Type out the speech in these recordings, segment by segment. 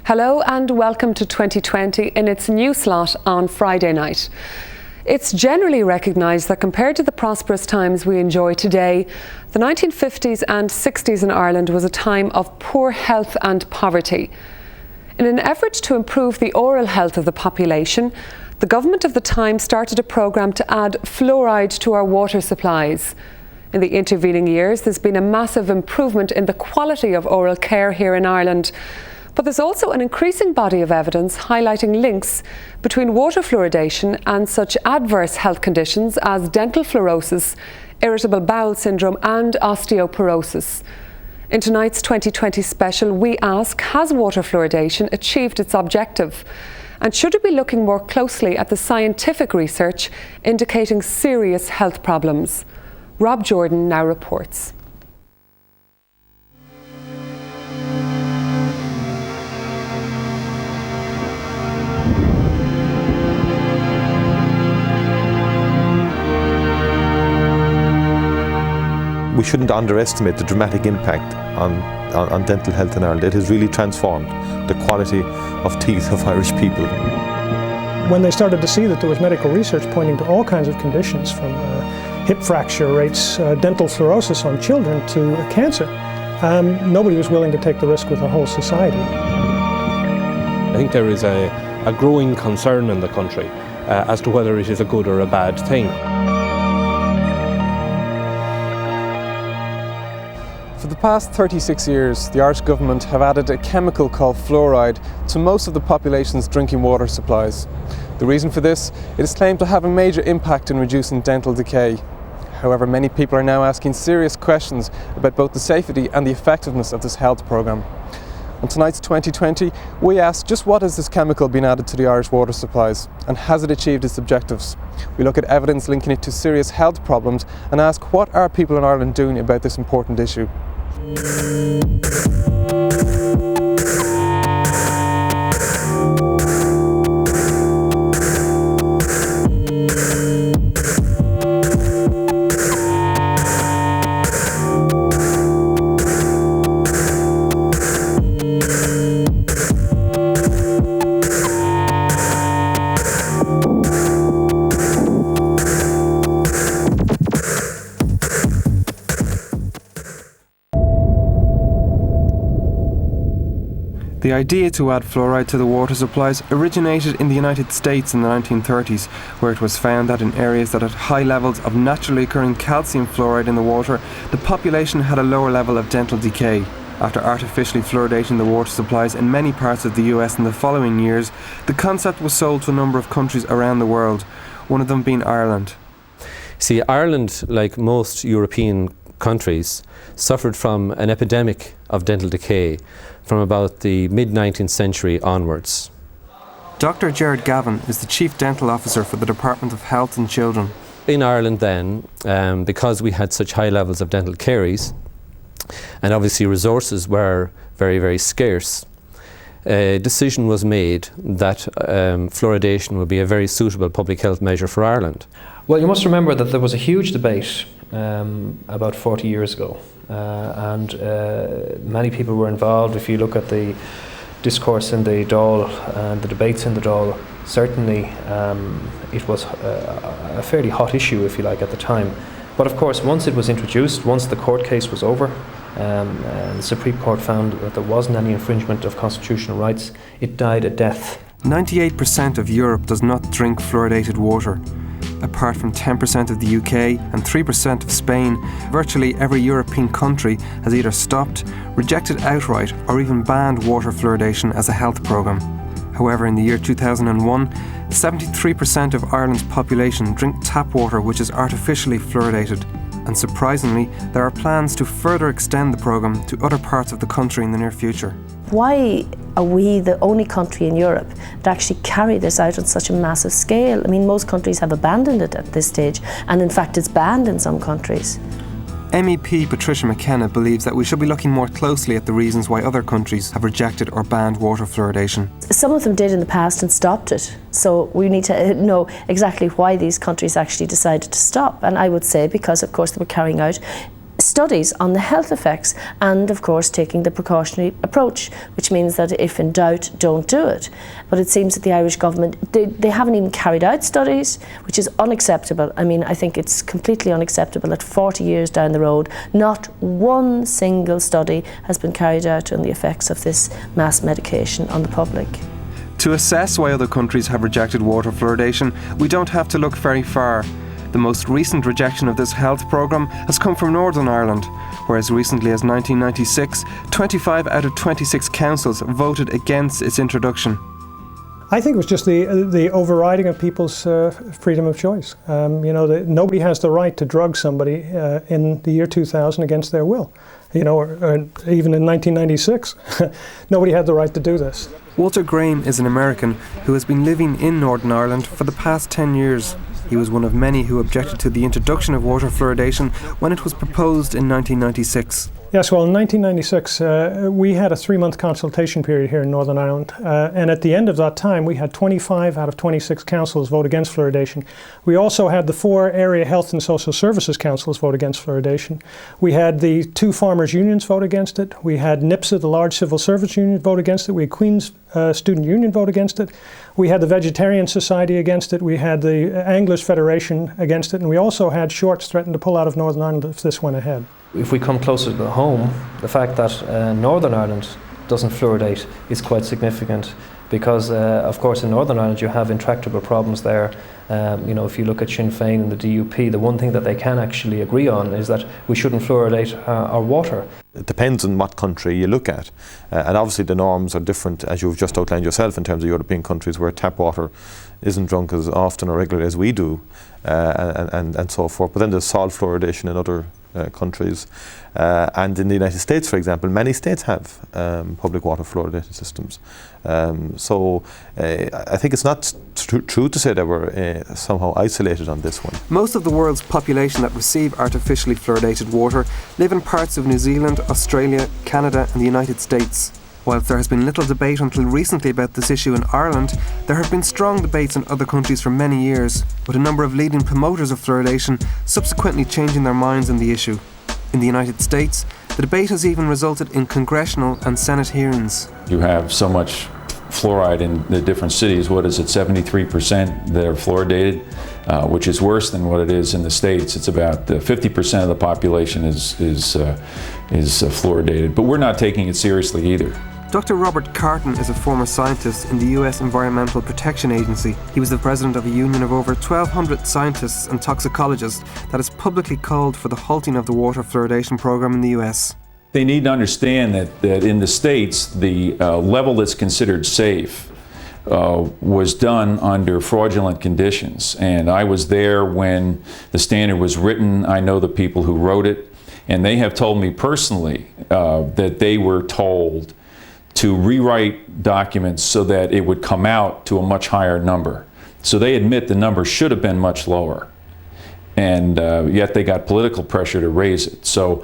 Hello and welcome to 2020 in its new slot on Friday night. It's generally recognised that compared to the prosperous times we enjoy today, the 1950s and 60s in Ireland was a time of poor health and poverty. In an effort to improve the oral health of the population, the government of the time started a programme to add fluoride to our water supplies. In the intervening years, there's been a massive improvement in the quality of oral care here in Ireland. But there's also an increasing body of evidence highlighting links between water fluoridation and such adverse health conditions as dental fluorosis, irritable bowel syndrome and osteoporosis. In tonight's 2020 special, we ask, has water fluoridation achieved its objective? And should it be looking more closely at the scientific research indicating serious health problems? Rob Jordan now reports. We shouldn't underestimate the dramatic impact on dental health in Ireland. It has really transformed the quality of teeth of Irish people. When they started to see that there was medical research pointing to all kinds of conditions, from hip fracture rates, dental fluorosis on children, to cancer, nobody was willing to take the risk with the whole society. I think there is a growing concern in the country as to whether it is a good or a bad thing. For the past 36 years, the Irish government have added a chemical called fluoride to most of the population's drinking water supplies. The reason for this, it is claimed to have a major impact in reducing dental decay. However, many people are now asking serious questions about both the safety and the effectiveness of this health programme. On tonight's 2020, we ask just what has this chemical been added to the Irish water supplies, and has it achieved its objectives? We look at evidence linking it to serious health problems and ask, what are people in Ireland doing about this important issue? The idea to add fluoride to the water supplies originated in the United States in the 1930s, where it was found that in areas that had high levels of naturally occurring calcium fluoride in the water, the population had a lower level of dental decay. After artificially fluoridating the water supplies in many parts of the US in the following years, the concept was sold to a number of countries around the world, one of them being Ireland. See, Ireland, like most European countries, suffered from an epidemic of dental decay from about the mid-19th century onwards. Dr. Gerard Gavin is the Chief Dental Officer for the Department of Health and Children. In Ireland then, because we had such high levels of dental caries, and obviously resources were very, very scarce, a decision was made that fluoridation would be a very suitable public health measure for Ireland. Well, you must remember that there was a huge debate about 40 years ago, and many people were involved. If you look at the discourse in the Dáil and the debates in the Dáil, certainly it was a fairly hot issue, if you like, at the time. But of course, once it was introduced, once the court case was over, and the Supreme Court found that there wasn't any infringement of constitutional rights, it died a death. 98% of Europe does not drink fluoridated water. Apart from 10% of the UK and 3% of Spain, virtually every European country has either stopped, rejected outright, or even banned water fluoridation as a health programme. However, in the year 2001, 73% of Ireland's population drink tap water which is artificially fluoridated. And surprisingly, there are plans to further extend the programme to other parts of the country in the near future. Why are we the only country in Europe that actually carry this out on such a massive scale? I mean, most countries have abandoned it at this stage, and in fact it's banned in some countries. MEP Patricia McKenna believes that we should be looking more closely at the reasons why other countries have rejected or banned water fluoridation. Some of them did in the past and stopped it, so we need to know exactly why these countries actually decided to stop. And I would say because, of course, they were carrying out studies on the health effects, and of course taking the precautionary approach, which means that if in doubt, don't do it. But it seems that the Irish government, they haven't even carried out studies, which is unacceptable. I mean, I think it's completely unacceptable that 40 years down the road, not one single study has been carried out on the effects of this mass medication on the public. To assess why other countries have rejected water fluoridation, we don't have to look very far. The most recent rejection of this health programme has come from Northern Ireland, where as recently as 1996, 25 out of 26 councils voted against its introduction. I think it was just the overriding of people's freedom of choice. Nobody has the right to drug somebody in the year 2000 against their will. Or even in 1996, nobody had the right to do this. Walter Graham is an American who has been living in Northern Ireland for the past 10 years. He was one of many who objected to the introduction of water fluoridation when it was proposed in 1996. Yes, well, in 1996, we had a 3-month consultation period here in Northern Ireland, and at the end of that time, we had 25 out of 26 councils vote against fluoridation. We also had the 4 area health and social services councils vote against fluoridation. We had the 2 farmers' unions vote against it. We had NIPSA, the large civil service union, vote against it. We had Queen's Student Union vote against it. We had the Vegetarian Society against it. We had the Anglers Federation against it. And we also had Shorts threaten to pull out of Northern Ireland if this went ahead. If we come closer to home, the fact that Northern Ireland doesn't fluoridate is quite significant because, of course, in Northern Ireland you have intractable problems there. If you look at Sinn Féin and the DUP, the one thing that they can actually agree on is that we shouldn't fluoridate our water. It depends on what country you look at, and obviously the norms are different, as you've just outlined yourself, in terms of European countries where tap water isn't drunk as often or regularly as we do, and so forth. But then there's salt fluoridation in other countries, and in the United States, for example, many states have public water fluoridated systems. So I think it's not true to say that we're somehow isolated on this one. Most of the world's population that receive artificially fluoridated water live in parts of New Zealand, Australia, Canada and the United States. Whilst there has been little debate until recently about this issue in Ireland, there have been strong debates in other countries for many years, with a number of leading promoters of fluoridation subsequently changing their minds on the issue. In the United States, the debate has even resulted in congressional and Senate hearings. You have so much fluoride in the different cities. What is it, 73% that are fluoridated, which is worse than what it is in the States. It's about 50% of the population is fluoridated, but we're not taking it seriously either. Dr. Robert Carton is a former scientist in the US Environmental Protection Agency. He was the president of a union of over 1,200 scientists and toxicologists that has publicly called for the halting of the water fluoridation program in the US. They need to understand that in the States, the level that's considered safe was done under fraudulent conditions. And I was there when the standard was written. I know the people who wrote it, and they have told me personally that they were told to rewrite documents so that it would come out to a much higher number. So they admit the number should have been much lower. And yet they got political pressure to raise it. So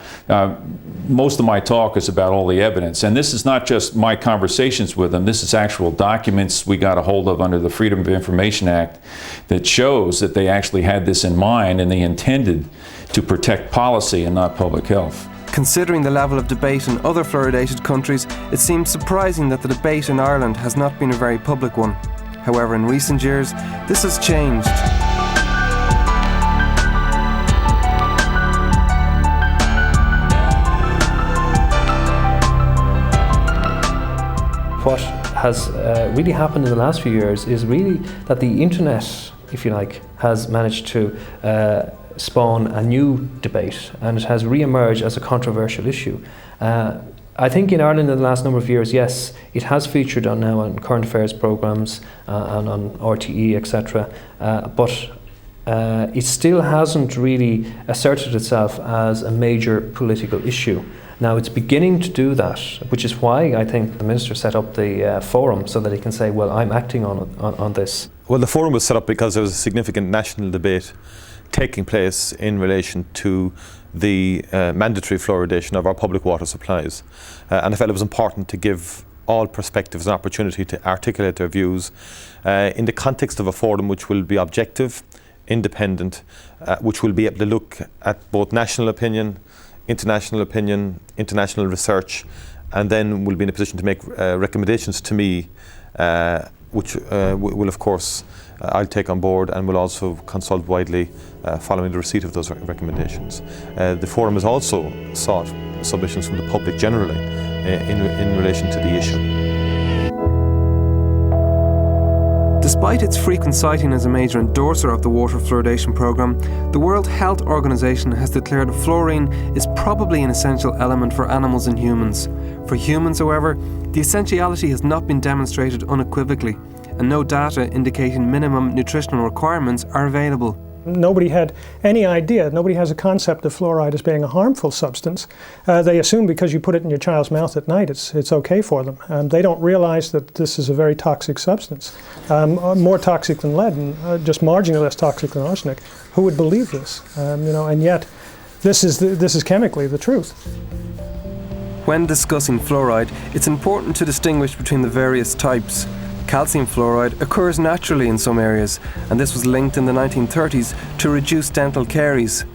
most of my talk is about all the evidence. And this is not just my conversations with them, this is actual documents we got a hold of under the Freedom of Information Act that shows that they actually had this in mind and they intended to protect policy and not public health. Considering the level of debate in other fluoridated countries, it seems surprising that the debate in Ireland has not been a very public one. However, in recent years, this has changed. What has really happened in the last few years is really that the internet, if you like, has managed to spawn a new debate, and it has re-emerged as a controversial issue. I think in Ireland in the last number of years, yes, it has featured on current affairs programmes and on RTE, etc. But it still hasn't really asserted itself as a major political issue. Now it's beginning to do that, which is why I think the Minister set up the forum so that he can say, well, I'm acting on this. Well, the forum was set up because there was a significant national debate taking place in relation to the mandatory fluoridation of our public water supplies. And I felt it was important to give all perspectives an opportunity to articulate their views in the context of a forum which will be objective, independent, which will be able to look at both national opinion, international opinion, international research, and then we'll be in a position to make recommendations to me, which will of course I'll take on board, and will also consult widely following the receipt of those recommendations. The forum has also sought submissions from the public generally in relation to the issue. Despite its frequent citing as a major endorser of the water fluoridation programme, the World Health Organization has declared fluorine is probably an essential element for animals and humans. For humans, however, the essentiality has not been demonstrated unequivocally, and no data indicating minimum nutritional requirements are available. Nobody had any idea, nobody has a concept of fluoride as being a harmful substance. They assume because you put it in your child's mouth at night it's okay for them. They don't realize that this is a very toxic substance, more toxic than lead and just marginally less toxic than arsenic. Who would believe this? And yet this is chemically the truth. When discussing fluoride, it's important to distinguish between the various types. Calcium fluoride occurs naturally in some areas, and this was linked in the 1930s to reduce dental caries.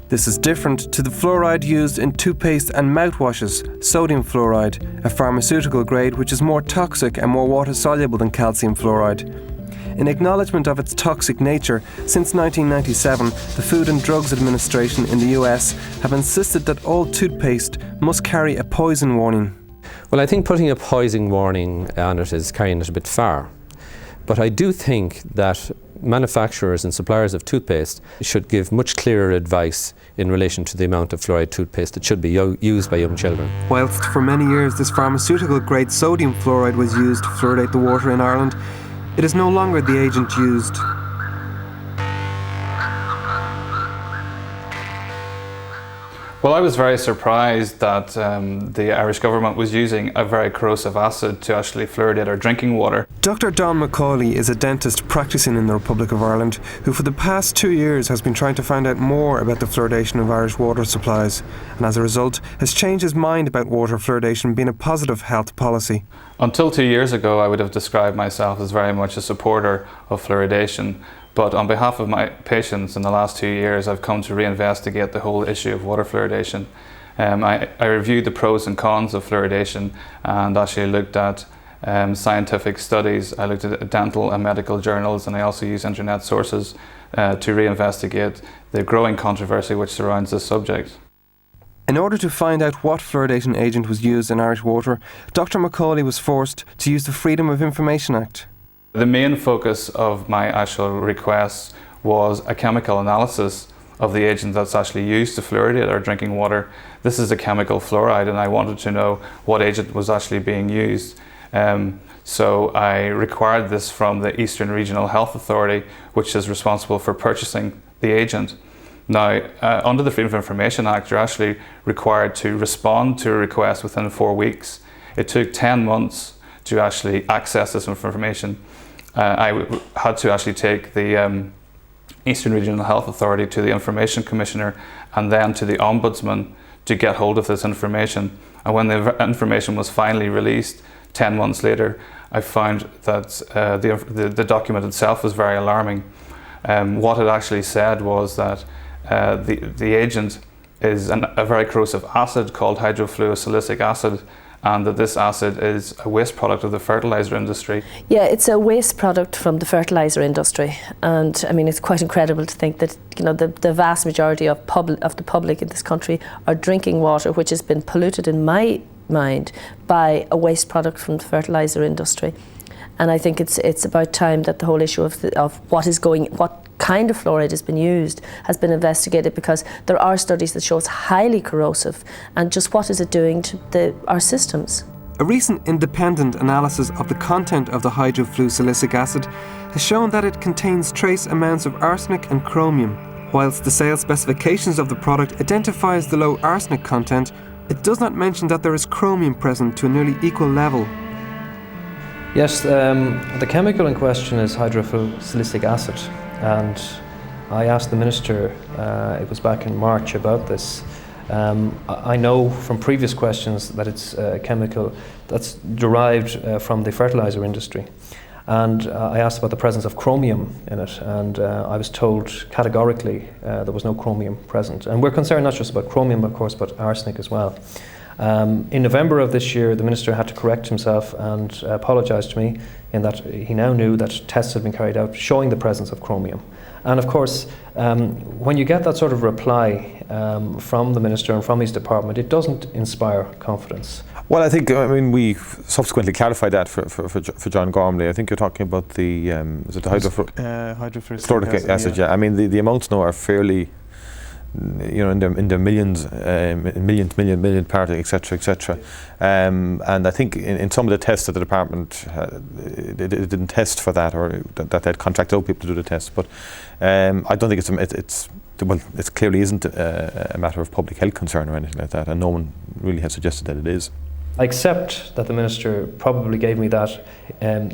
This is different to the fluoride used in toothpaste and mouthwashes, sodium fluoride, a pharmaceutical grade which is more toxic and more water-soluble than calcium fluoride. In acknowledgement of its toxic nature, since 1997, the Food and Drugs Administration in the US have insisted that all toothpaste must carry a poison warning. Well, I think putting a poison warning on it is carrying it a bit far. But I do think that manufacturers and suppliers of toothpaste should give much clearer advice in relation to the amount of fluoride toothpaste that should be used by young children. Whilst for many years this pharmaceutical grade sodium fluoride was used to fluoridate the water in Ireland, it is no longer the agent used. Well, I was very surprised that the Irish government was using a very corrosive acid to actually fluoridate our drinking water. Dr. Don McCauley is a dentist practicing in the Republic of Ireland who for the past 2 years has been trying to find out more about the fluoridation of Irish water supplies, and as a result has changed his mind about water fluoridation being a positive health policy. Until 2 years ago, I would have described myself as very much a supporter of fluoridation. But on behalf of my patients in the last 2 years, I've come to reinvestigate the whole issue of water fluoridation. I reviewed the pros and cons of fluoridation and actually looked at scientific studies. I looked at dental and medical journals, and I also used internet sources to reinvestigate the growing controversy which surrounds this subject. In order to find out what fluoridation agent was used in Irish water, Dr. McCauley was forced to use the Freedom of Information Act. The main focus of my actual request was a chemical analysis of the agent that's actually used to fluoridate our drinking water. This is a chemical fluoride, and I wanted to know what agent was actually being used. So I required this from the Eastern Regional Health Authority, which is responsible for purchasing the agent. Now, under the Freedom of Information Act, you're actually required to respond to a request within 4 weeks. It took 10 months to actually access this information. I had to actually take the Eastern Regional Health Authority to the Information Commissioner and then to the Ombudsman to get hold of this information. And when the information was finally released 10 months later, I found that the document itself was very alarming. What it actually said was that the agent is a very corrosive acid called hydrofluosilicic acid, and that this acid is a waste product of the fertilizer industry. Yeah, it's a waste product from the fertilizer industry, and I mean it's quite incredible to think that the vast majority of the public in this country are drinking water which has been polluted, in my mind, by a waste product from the fertilizer industry. And I think it's about time that the whole issue of what kind of fluoride has been used has been investigated, because there are studies that show it's highly corrosive, and just what is it doing to our systems. A recent independent analysis of the content of the hydrofluosilicic acid has shown that it contains trace amounts of arsenic and chromium. Whilst the sales specifications of the product identifies the low arsenic content, it does not mention that there is chromium present to a nearly equal level. Yes, the chemical in question is hydrofluosilicic acid, and I asked the Minister, it was back in March, about this. I know from previous questions that it's a chemical that's derived from the fertilizer industry, And I asked about the presence of chromium in it, and I was told categorically there was no chromium present. And we're concerned not just about chromium, of course, but arsenic as well. In November of this year, the Minister had to correct himself and apologise to me in that he now knew that tests had been carried out showing the presence of chromium. And of course, when you get that sort of reply from the Minister and from his department, it doesn't inspire confidence. Well, I think, we subsequently clarified that for John Gormley. I think you're talking about the, is it the hydrofluoric acid? Yeah. I mean, the amounts now are fairly, in the millions, million part, etc. And I think in some of the tests that the department it didn't test for that, or that they'd contracted out people to do the tests. But I don't think it clearly isn't a matter of public health concern or anything like that, and no one really has suggested that it is. I accept that the Minister probably gave me that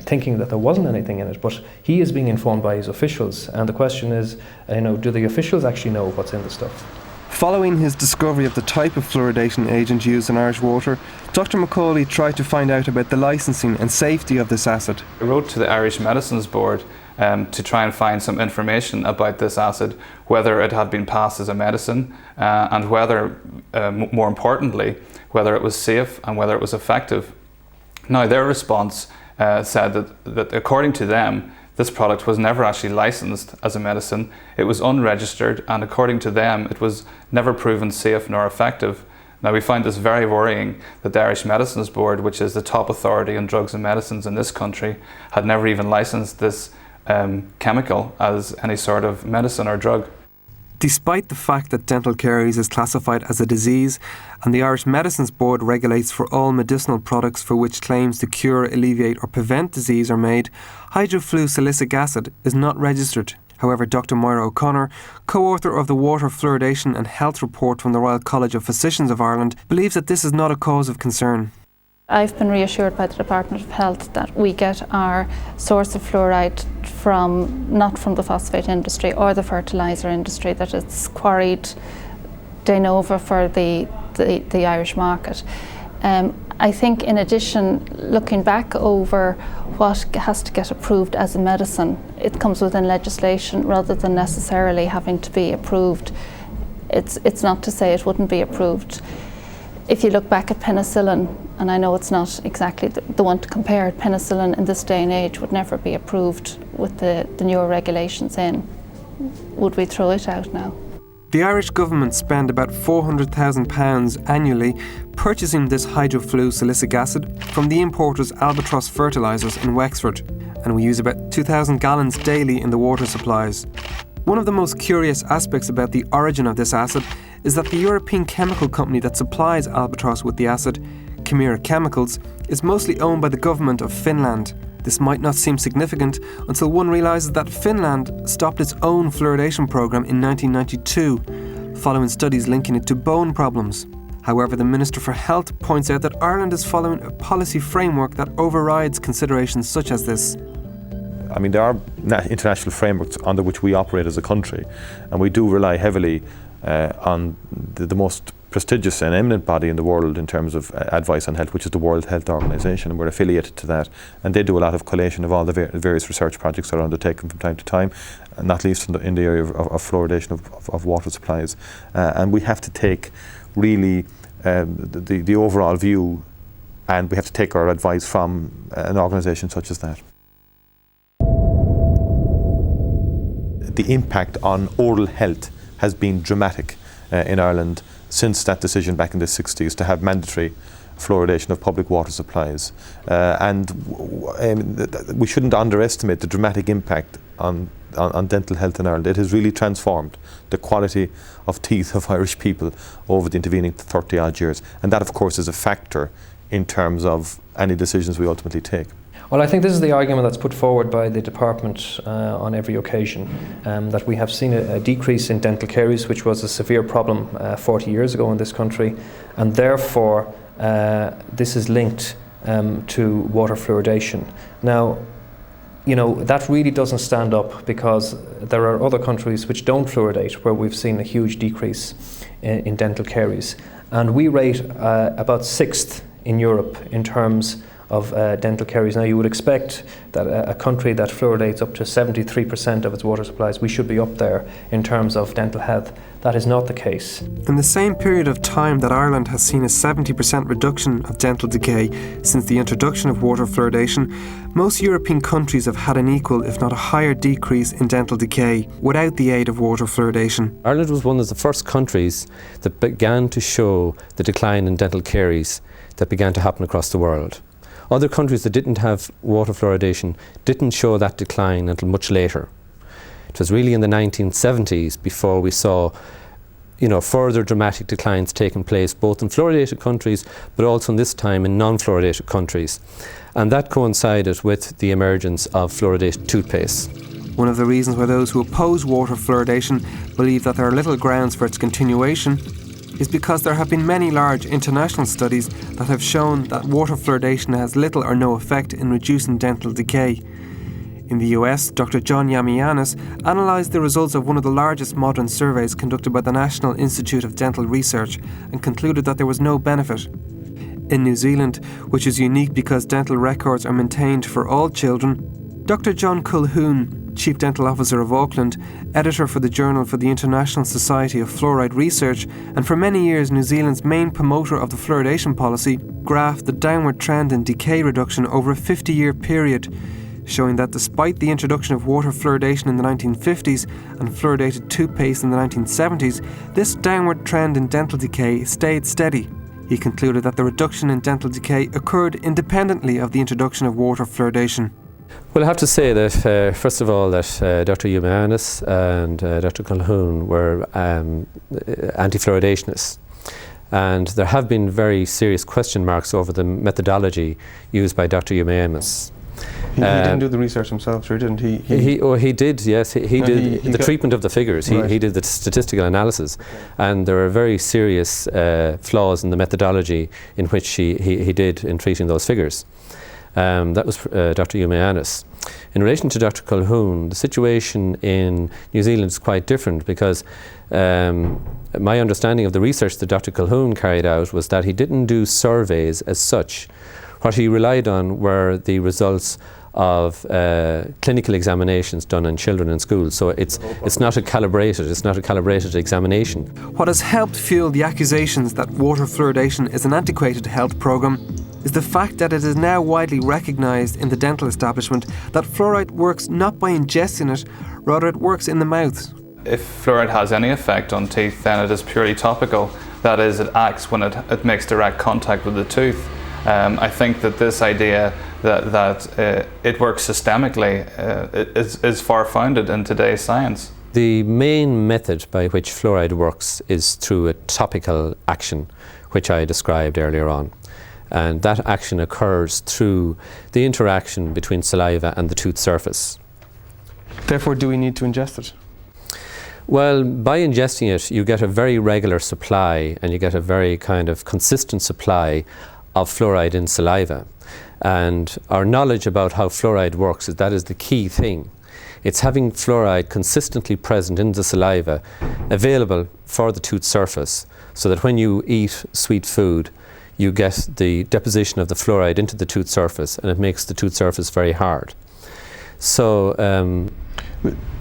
thinking that there wasn't anything in it, but he is being informed by his officials, and the question is, do the officials actually know what's in the stuff? Following his discovery of the type of fluoridation agent used in Irish water, Dr. Macaulay tried to find out about the licensing and safety of this acid. I wrote to the Irish Medicines Board to try and find some information about this acid, whether it had been passed as a medicine, and whether, more importantly, whether it was safe and whether it was effective. Now, their response said that according to them, this product was never actually licensed as a medicine. It was unregistered, and according to them, it was never proven safe nor effective. Now, we find this very worrying that the Irish Medicines Board, which is the top authority on drugs and medicines in this country, had never even licensed this chemical as any sort of medicine or drug. Despite the fact that dental caries is classified as a disease and the Irish Medicines Board regulates for all medicinal products for which claims to cure, alleviate or prevent disease are made, hydrofluosilicic acid is not registered. However, Dr. Moira O'Connor, co-author of the Water Fluoridation and Health Report from the Royal College of Physicians of Ireland, believes that this is not a cause of concern. I've been reassured by the Department of Health that we get our source of fluoride not from the phosphate industry or the fertiliser industry, that it's quarried de novo for the Irish market. I think in addition, looking back over what has to get approved as a medicine, it comes within legislation rather than necessarily having to be approved. It's not to say it wouldn't be approved. If you look back at penicillin, and I know it's not exactly the one to compare, penicillin in this day and age would never be approved with the newer regulations in. Would we throw it out now? The Irish government spend about £400,000 annually purchasing this hydrofluosilicic acid from the importers Albatross Fertilisers in Wexford, and we use about 2,000 gallons daily in the water supplies. One of the most curious aspects about the origin of this acid is that the European chemical company that supplies Albatross with the acid, Chimera Chemicals, is mostly owned by the government of Finland. This might not seem significant until one realises that Finland stopped its own fluoridation programme in 1992, following studies linking it to bone problems. However, the Minister for Health points out that Ireland is following a policy framework that overrides considerations such as this. I mean, there are international frameworks under which we operate as a country, and we do rely heavily on the most prestigious and eminent body in the world in terms of advice on health, which is the World Health Organization, and we're affiliated to that. And they do a lot of collation of all the various research projects that are undertaken from time to time, and not least in the area of fluoridation of water supplies. And we have to take really the overall view, and we have to take our advice from an organisation such as that. The impact on oral health has been dramatic in Ireland since that decision back in the 60s to have mandatory fluoridation of public water supplies. And we shouldn't underestimate the dramatic impact on dental health in Ireland. It has really transformed the quality of teeth of Irish people over the intervening 30 odd years. And that, of course, is a factor in terms of any decisions we ultimately take. Well, I think this is the argument that's put forward by the department on every occasion, that we have seen a decrease in dental caries, which was a severe problem 40 years ago in this country, and therefore this is linked to water fluoridation. Now, that really doesn't stand up, because there are other countries which don't fluoridate where we've seen a huge decrease in dental caries, and we rate about 6th in Europe in terms of dental caries. Now, you would expect that a country that fluoridates up to 73% of its water supplies, we should be up there in terms of dental health. That is not the case. In the same period of time that Ireland has seen a 70% reduction of dental decay since the introduction of water fluoridation, most European countries have had an equal, if not a higher, decrease in dental decay without the aid of water fluoridation. Ireland was one of the first countries that began to show the decline in dental caries that began to happen across the world. Other countries that didn't have water fluoridation didn't show that decline until much later. It was really in the 1970s before we saw, further dramatic declines taking place, both in fluoridated countries, but also in this time in non-fluoridated countries. And that coincided with the emergence of fluoridated toothpaste. One of the reasons why those who oppose water fluoridation believe that there are little grounds for its continuation is because there have been many large international studies that have shown that water fluoridation has little or no effect in reducing dental decay. In the US, Dr. John Yamianis analysed the results of one of the largest modern surveys conducted by the National Institute of Dental Research and concluded that there was no benefit. In New Zealand, which is unique because dental records are maintained for all children, Dr. John Colquhoun, Chief Dental Officer of Auckland, editor for the Journal for the International Society of Fluoride Research, and for many years New Zealand's main promoter of the fluoridation policy, graphed the downward trend in decay reduction over a 50-year period, showing that despite the introduction of water fluoridation in the 1950s and fluoridated toothpaste in the 1970s, this downward trend in dental decay stayed steady. He concluded that the reduction in dental decay occurred independently of the introduction of water fluoridation. Well, I have to say that, first of all, that Dr. Yamianis and Dr. Colquhoun were anti-fluoridationists. And there have been very serious question marks over the methodology used by Dr. Yamianis. He didn't do the research himself, sure, didn't he? He did, yes. He did the treatment of the figures. Right. He did the statistical analysis. Okay. And there are very serious flaws in the methodology in which he did in treating those figures. That was Dr. Yamianis. In relation to Dr. Colquhoun, the situation in New Zealand is quite different because my understanding of the research that Dr. Colquhoun carried out was that he didn't do surveys as such. What he relied on were the results of clinical examinations done on children in schools. So it's not a calibrated examination. What has helped fuel the accusations that water fluoridation is an antiquated health programme is the fact that it is now widely recognised in the dental establishment that fluoride works not by ingesting it, rather it works in the mouth. If fluoride has any effect on teeth, then it is purely topical. That is, it acts when it makes direct contact with the tooth. I think that this idea that it works systemically is far-founded in today's science. The main method by which fluoride works is through a topical action, which I described earlier on. And that action occurs through the interaction between saliva and the tooth surface. Therefore, do we need to ingest it? Well, by ingesting it, you get a very regular supply and you get a very kind of consistent supply of fluoride in saliva. And our knowledge about how fluoride works that is the key thing. It's having fluoride consistently present in the saliva, available for the tooth surface, so that when you eat sweet food, you get the deposition of the fluoride into the tooth surface, and it makes the tooth surface very hard. So,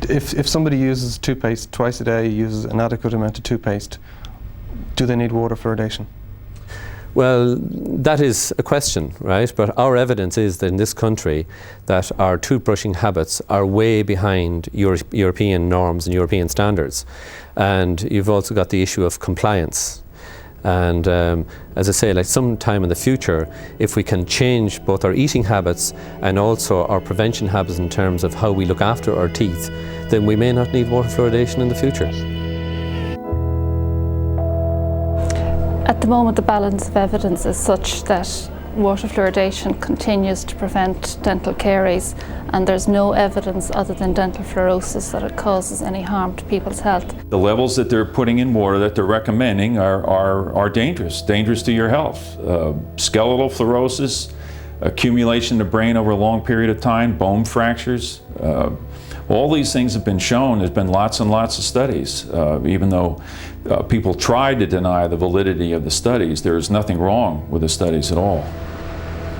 if somebody uses toothpaste twice a day, uses an adequate amount of toothpaste, do they need water fluoridation? Well, that is a question, right? But our evidence is that in this country that our toothbrushing habits are way behind European norms and European standards. And you've also got the issue of compliance. And as I say, like sometime in the future, if we can change both our eating habits and also our prevention habits in terms of how we look after our teeth, then we may not need water fluoridation in the future. At the moment, the balance of evidence is such that water fluoridation continues to prevent dental caries, and there's no evidence other than dental fluorosis that it causes any harm to people's health. The levels that they're putting in water that they're recommending are dangerous to your health. Skeletal fluorosis, accumulation in the brain over a long period of time, bone fractures. All these things have been shown. There's been lots and lots of studies. Even though people tried to deny the validity of the studies, there is nothing wrong with the studies at all.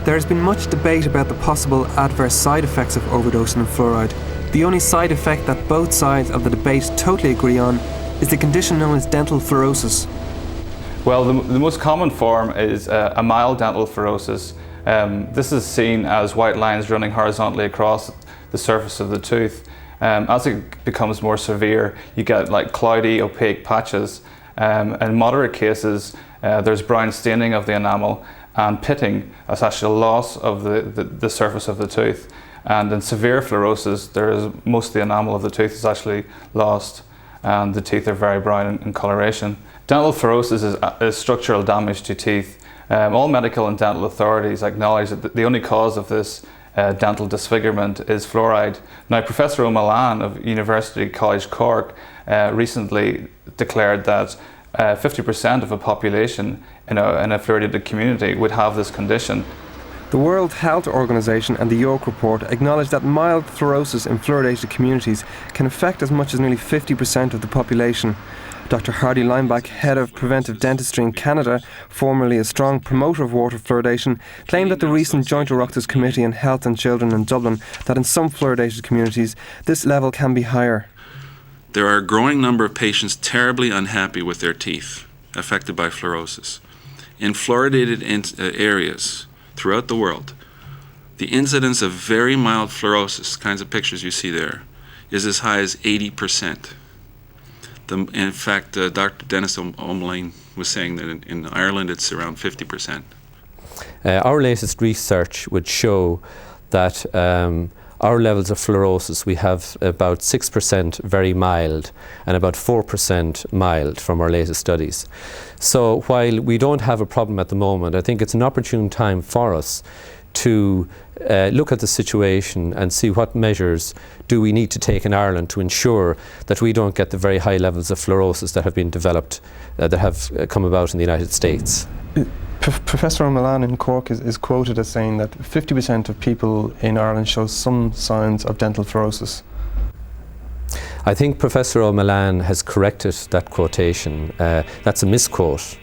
There has been much debate about the possible adverse side effects of overdosing in fluoride. The only side effect that both sides of the debate totally agree on is the condition known as dental fluorosis. Well, the most common form is a mild dental fluorosis. This is seen as white lines running horizontally across the surface of the tooth. As it becomes more severe, you get like cloudy, opaque patches. In moderate cases, there's brown staining of the enamel and pitting, that's actually a loss of the surface of the tooth. And in severe fluorosis, most of the enamel of the tooth is actually lost, and the teeth are very brown in coloration. Dental fluorosis is structural damage to teeth. All medical and dental authorities acknowledge that the only cause of this dental disfigurement is fluoride. Now, Professor O'Mullane of University College Cork recently declared that 50% of a population in a fluoridated community would have this condition. The World Health Organization and the York Report acknowledge that mild fluorosis in fluoridated communities can affect as much as nearly 50% of the population. Dr. Hardy Lineback, head of preventive dentistry in Canada, formerly a strong promoter of water fluoridation, claimed at the recent Joint Oireachtas Committee on Health and Children in Dublin that in some fluoridated communities this level can be higher. There are a growing number of patients terribly unhappy with their teeth affected by fluorosis. In fluoridated areas throughout the world, the incidence of very mild fluorosis, kinds of pictures you see there, is as high as 80%. In fact, Dr. Dennis O'Mullane was saying that in Ireland it's around 50%. Our latest research would show that our levels of fluorosis, we have about 6% very mild and about 4% mild from our latest studies. So while we don't have a problem at the moment, I think it's an opportune time for us to look at the situation and see what measures do we need to take in Ireland to ensure that we don't get the very high levels of fluorosis that have been developed, that have come about in the United States. Professor O'Mullane in Cork is quoted as saying that 50% of people in Ireland show some signs of dental fluorosis. I think Professor O'Mullane has corrected that quotation. That's a misquote.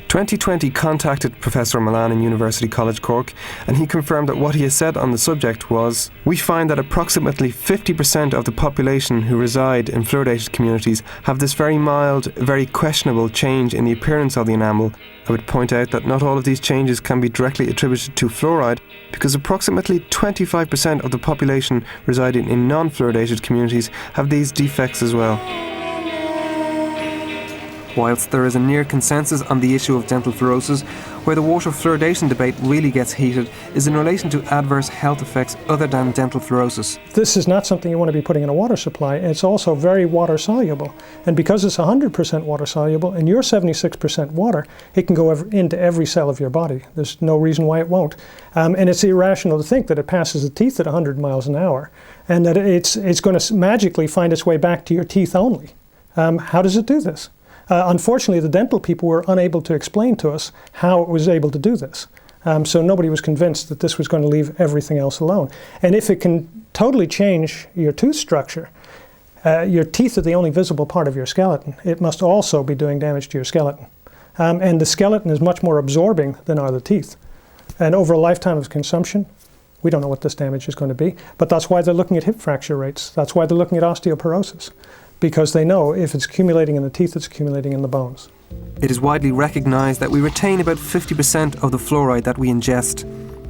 2020 contacted Professor O'Mullane in University College Cork, and he confirmed that what he has said on the subject was, "We find that approximately 50% of the population who reside in fluoridated communities have this very mild, very questionable change in the appearance of the enamel. I would point out that not all of these changes can be directly attributed to fluoride, because approximately 25% of the population residing in non-fluoridated communities have these defects as well." Whilst there is a near consensus on the issue of dental fluorosis, where the water fluoridation debate really gets heated is in relation to adverse health effects other than dental fluorosis. This is not something you want to be putting in a water supply. It's also very water soluble. And because it's 100% water soluble and you're 76% water, it can go into every cell of your body. There's no reason why it won't. And it's irrational to think that it passes the teeth at 100 miles an hour and that it's going to magically find its way back to your teeth only. How does it do this? Unfortunately, the dental people were unable to explain to us how it was able to do this. So nobody was convinced that this was going to leave everything else alone. And if it can totally change your tooth structure, your teeth are the only visible part of your skeleton. It must also be doing damage to your skeleton. And the skeleton is much more absorbing than are the teeth. And over a lifetime of consumption, we don't know what this damage is going to be. But that's why they're looking at hip fracture rates. That's why they're looking at osteoporosis. Because they know if it's accumulating in the teeth, it's accumulating in the bones. It is widely recognised that we retain about 50% of the fluoride that we ingest,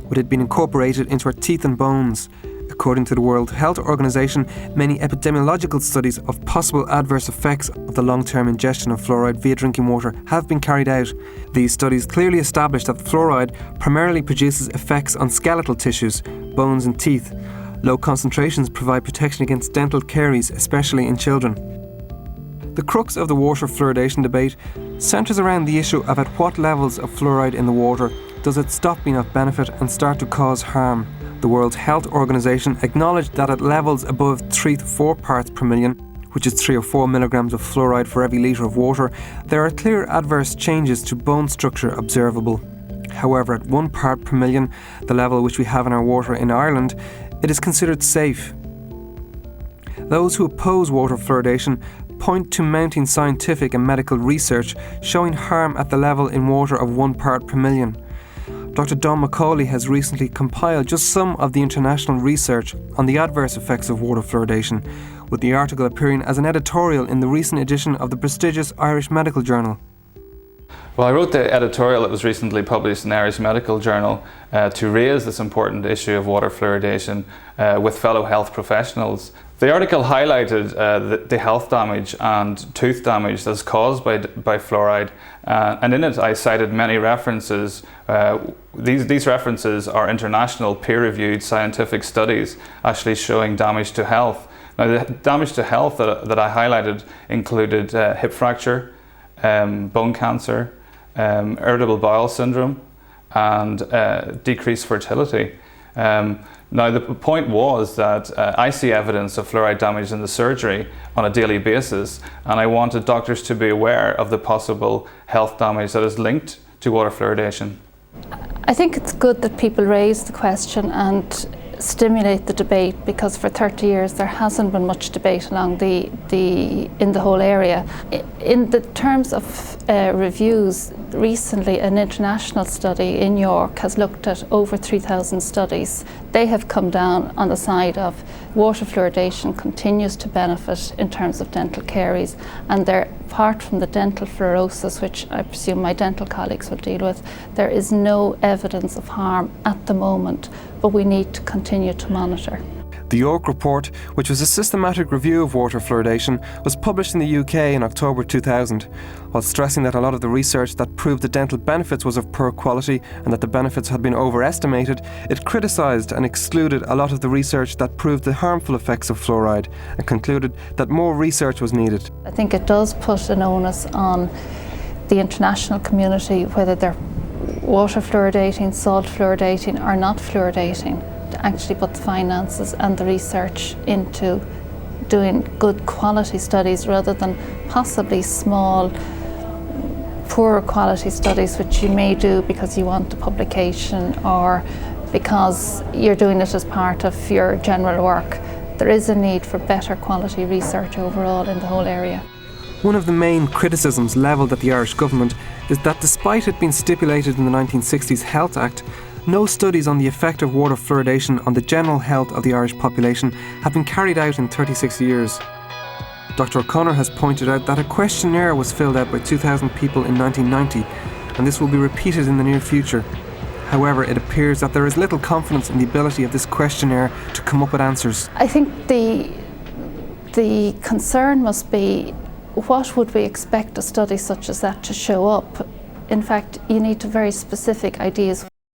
with it being incorporated into our teeth and bones. According to the World Health Organization, many epidemiological studies of possible adverse effects of the long-term ingestion of fluoride via drinking water have been carried out. These studies clearly establish that fluoride primarily produces effects on skeletal tissues, bones and teeth. Low concentrations provide protection against dental caries, especially in children. The crux of the water fluoridation debate centres around the issue of at what levels of fluoride in the water does it stop being of benefit and start to cause harm. The World Health Organization acknowledged that at levels above 3 to 4 parts per million, which is 3 or 4 milligrams of fluoride for every litre of water, there are clear adverse changes to bone structure observable. However, at 1 part per million, the level which we have in our water in Ireland, it is considered safe. Those who oppose water fluoridation point to mounting scientific and medical research showing harm at the level in water of 1 part per million. Dr. Don Macaulay has recently compiled just some of the international research on the adverse effects of water fluoridation, with the article appearing as an editorial in the recent edition of the prestigious Irish Medical Journal. Well, I wrote the editorial that was recently published in the Irish Medical Journal to raise this important issue of water fluoridation with fellow health professionals. The article highlighted the health damage and tooth damage that's caused by fluoride, and in it I cited many references. These references are international peer-reviewed scientific studies actually showing damage to health. Now, the damage to health that I highlighted included hip fracture, bone cancer, irritable bowel syndrome, and decreased fertility. Now, the point was that I see evidence of fluoride damage in the surgery on a daily basis, and I wanted doctors to be aware of the possible health damage that is linked to water fluoridation. I think it's good that people raise the question and stimulate the debate, because for 30 years there hasn't been much debate along in the whole area. In the terms of reviews, recently an international study in York has looked at over 3,000 studies. They have come down on the side of water fluoridation continues to benefit in terms of dental caries, and they're, apart from the dental fluorosis, which I presume my dental colleagues will deal with, there is no evidence of harm at the moment, but we need to continue to monitor. The York Report, which was a systematic review of water fluoridation, was published in the UK in October 2000. While stressing that a lot of the research that proved the dental benefits was of poor quality and that the benefits had been overestimated, it criticised and excluded a lot of the research that proved the harmful effects of fluoride and concluded that more research was needed. I think it does put an onus on the international community, whether they're water fluoridating, salt fluoridating or not fluoridating, to actually put the finances and the research into doing good quality studies rather than possibly small, poor quality studies which you may do because you want a publication or because you're doing it as part of your general work. There is a need for better quality research overall in the whole area. One of the main criticisms levelled at the Irish government is that despite it being stipulated in the 1960s Health Act, no studies on the effect of water fluoridation on the general health of the Irish population have been carried out in 36 years. Dr. O'Connor has pointed out that a questionnaire was filled out by 2,000 people in 1990, and this will be repeated in the near future. However, it appears that there is little confidence in the ability of this questionnaire to come up with answers. I think the concern must be, what would we expect a study such as that to show up? In fact, you need very specific ideas.